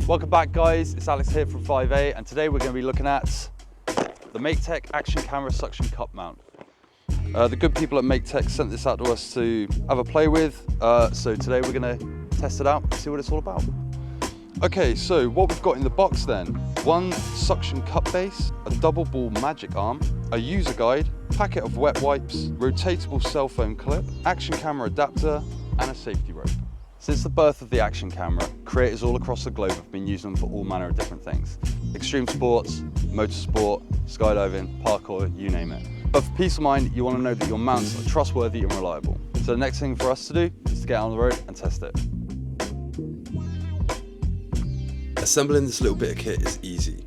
Welcome back guys, it's Alex here from 5A and today we're going to be looking at the MakeTech Action Camera Suction Cup Mount. The good people at MakeTech sent this out to us to have a play with, so today we're going to test it out and see what it's all about. Okay, so what we've got in the box then, one suction cup base, a double ball magic arm, a user guide, packet of wet wipes, rotatable cell phone clip, action camera adapter and a safety rope. Since the birth of the action camera, creators all across the globe have been using them for all manner of different things. Extreme sports, motorsport, skydiving, parkour, you name it. But for peace of mind, you want to know that your mounts are trustworthy and reliable. So the next thing for us to do is to get on the road and test it. Assembling this little bit of kit is easy.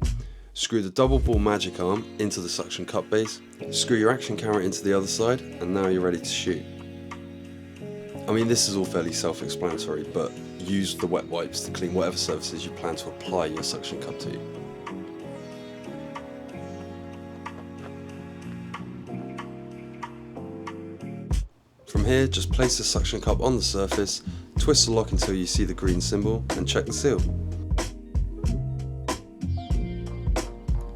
Screw the double ball magic arm into the suction cup base, screw your action camera into the other side, and now you're ready to shoot. I mean, this is all fairly self-explanatory, but use the wet wipes to clean whatever surfaces you plan to apply your suction cup to. From here, just place the suction cup on the surface, twist the lock until you see the green symbol, and check the seal.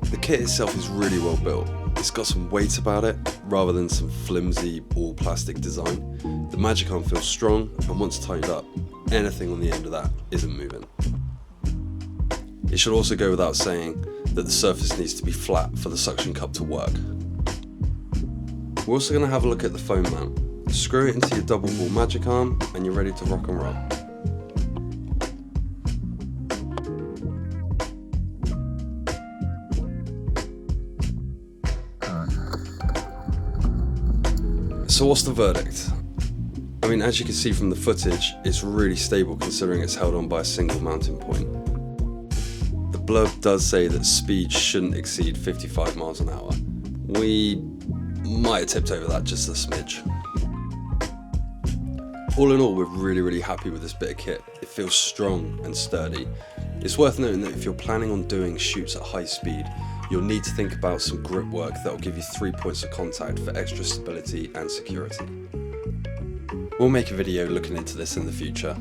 The kit itself is really well built. It's got some weight about it, rather than some flimsy, all plastic design. The magic arm feels strong, and once tightened up, anything on the end of that isn't moving. It should also go without saying that the surface needs to be flat for the suction cup to work. We're also going to have a look at the foam mount. Screw it into your double ball magic arm, and you're ready to rock and roll. So what's the verdict? I mean, as you can see from the footage, it's really stable considering it's held on by a single mounting point. The blurb does say that speed shouldn't exceed 55 miles an hour. We might have tipped over that just a smidge. All in all, we're really happy with this bit of kit. It feels strong and sturdy. It's worth noting that if you're planning on doing shoots at high speed, you'll need to think about some grip work that will give you 3 points of contact for extra stability and security. We'll make a video looking into this in the future.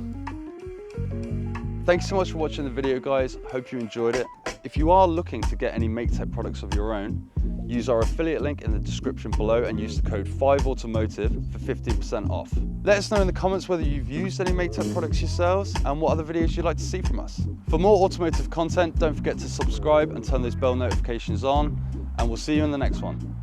Thanks so much for watching the video guys, hope you enjoyed it. If you are looking to get any MakeTech products of your own, use our affiliate link in the description below and use the code 5Automotive for 15% off. Let us know in the comments whether you've used any MakeTech products yourselves and what other videos you'd like to see from us. For more automotive content, don't forget to subscribe and turn those bell notifications on, and we'll see you in the next one.